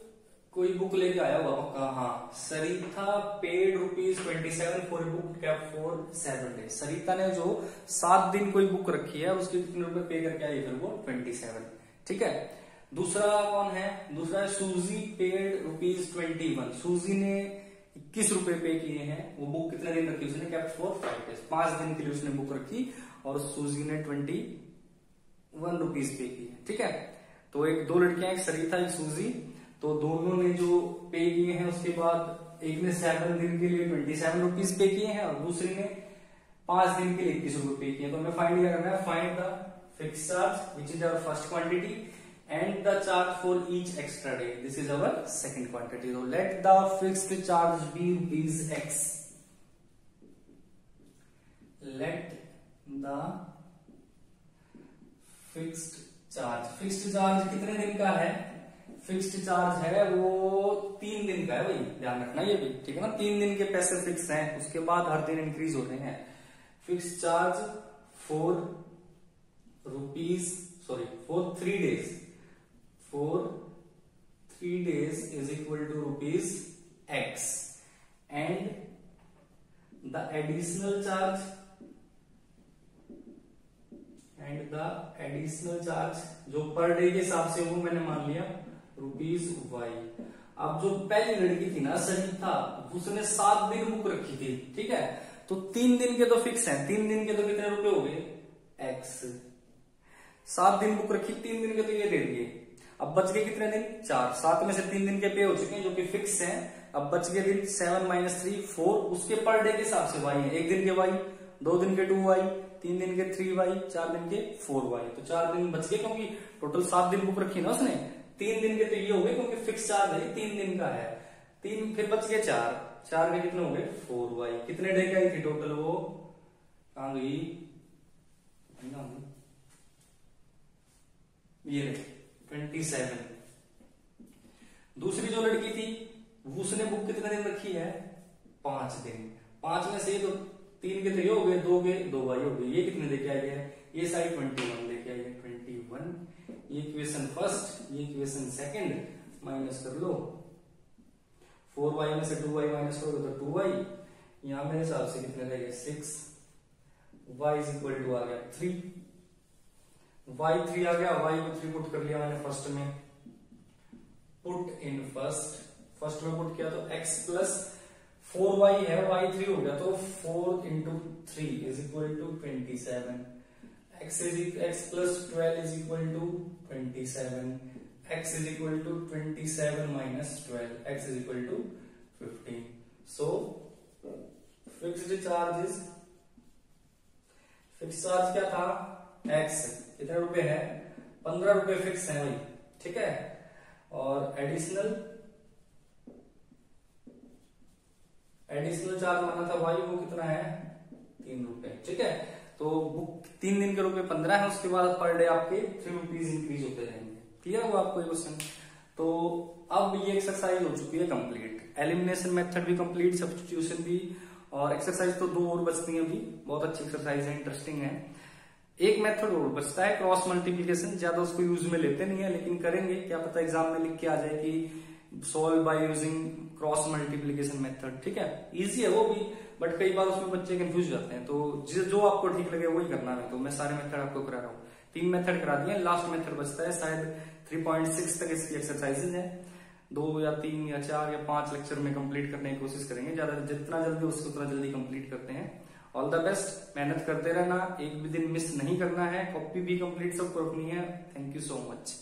कोई बुक लेके आया हुआ पक्का, हाँ, Sarita paid ₹27 for book cap for 7 days। Sarita ने जो 7 दिन कोई बुक रखी है उसके कितने रुपए पे करके आई, फिर वो 27। ठीक है, दूसरा कौन है, दूसरा है सूजी पेड ₹21। सूजी ने 21 रुपए पे किए हैं, वो बुक कितने दिन रखी उसने, कैप फॉर 5 days, 5 दिन के लिए उसने बुक रखी, और सूजी ने 21 रुपीज पे की है। ठीक है, तो एक दो लड़कियां, एक सरिता एक सूजी, तो दोनों ने जो पे किए हैं, उसके बाद एक ने 7 दिन के लिए 27 रुपीज पे किए हैं और दूसरी ने 5 दिन के लिए 21 रुपए पे किए। तो हमें फाइंड क्या करना है, find the fix charge which is our first quantity and the charge for each extra day, this is our second quantity. तो let the fixed charge be ₹X, let the fixed charge कितने दिन का है, fixed charge है वो 3 दिन का है भाई, ध्यान रखना ये भी। ठीक है ना, 3 दिन के पैसे फिक्स हैं, उसके बाद हर दिन इंक्रीज हो रहे हैं। Fixed charge for 3 days, for 3 days is equal to ₹X, and the additional charge जो पर डे के हिसाब से वो मैंने मान लिया ₹Y। अब जो पहली लड़की थी ना सरिता, उसने 7 दिन बुक रखी थी। ठीक है, तो 3 दिन के तो फिक्स हैं, 3 दिन के तो कितने रुपए हो गए X। 7 दिन बुक रखी, 3 दिन के तो ये दे दिए, अब बच गए कितने दिन 4, 7 में से 3 दिन के पे हो चुके हैं जो कि फिक्स हैं, अब बच गए दिन 7 - 3 4, उसके पर डे के हिसाब से Y है, 1 दिन के Y, 2 दिन के 2Y, 3 दिन के 3Y, 4 दिन के 4Y, तो 4 दिन बच गए, क्योंकि टोटल 7 दिन बुक रखी ना उसने, 3 दिन के तो ये हो गए क्योंकि फिक्स चार्ज है 3 दिन का है, 3 फिर बच गए 4 के कितने हो गए 4Y। कितने डे की आई थी टोटल, वो कहां गई, ये 27। दूसरी जो लड़की थी उसने बुक कितने दिन रखी है 5 दिन, 5 में से तो 3 के तो ये हो गए, 2 के 2Y हो गए, ये कितने लेके आई है, ये साइड 21 लेके आई है, 21, ये इक्वेशन फर्स्ट, ये इक्वेशन सेकंड, माइनस कर लो, 4Y में से 2Y माइनस करोगे तो 2Y, यहां मेरे हिसाब से कितने रह गए 6, Y इज इक्वल टू आ गया 3, Y 3 आ गया, Y को 3 पुट कर लिया मैंने फर्स्ट में, पुट इन फर्स्ट में पुट किया तो x प्लस 4y है, y 3 हो गया, तो 4 into 3 is equal to 27, x plus 12 is equal to 27, x is equal to 27 minus 12, x is equal to 15. So fixed charge क्या था x, कितने रुपए है 15 रुपए फिक्स है भाई, ठीक है, और एडिशनल चार्ज माना था y, वो कितना है 3 रुपए, ठीक है। तो बुक 3 दिन के रुपए 15 है, उसके बाद पर डे आपके 3 रुपीज इंक्रीज होते रहेंगे। क्लियर हुआ आपको ये क्वेश्चन। तो अब ये एक्सरसाइज हो चुकी है कंप्लीट, एलिमिनेशन मेथड भी कंप्लीट, सब्स्टिट्यूशन भी, और एक्सरसाइज तो 2 और बचती हैं अभी, बहुत अच्छी एक्सरसाइज है, इंटरेस्टिंग है। एक मेथड और बचता है क्रॉस मल्टीप्लीकेशन, ज्यादा उसको यूज में लेते नहीं है, लेकिन करेंगे, क्या पता एग्जाम में लिख के आ जाए कि solve by using cross multiplication method. ठीक है, इजी है वो भी, बट कई बार उसमें बच्चे कंफ्यूज जाते हैं, तो जो आपको ठीक लगे वही करना है। तो मैं सारे मेथड आपको करा रहा हूँ, 3 मेथड करा दिए, लास्ट मेथड बचता है, शायद 3.6 तक इसकी एक्सरसाइजेज है, 2 या 3 या 4 या 5 लेक्चर में कंप्लीट करने की कोशिश करेंगे, ज्यादा जितना जल्दी हो सके उतना जल्दी कंप्लीट करते हैं। ऑल द बेस्ट, मेहनत करते रहना, एक भी दिन मिस नहीं करना है, कॉपी भी कंप्लीट सबको रखनी है। Thank you so much.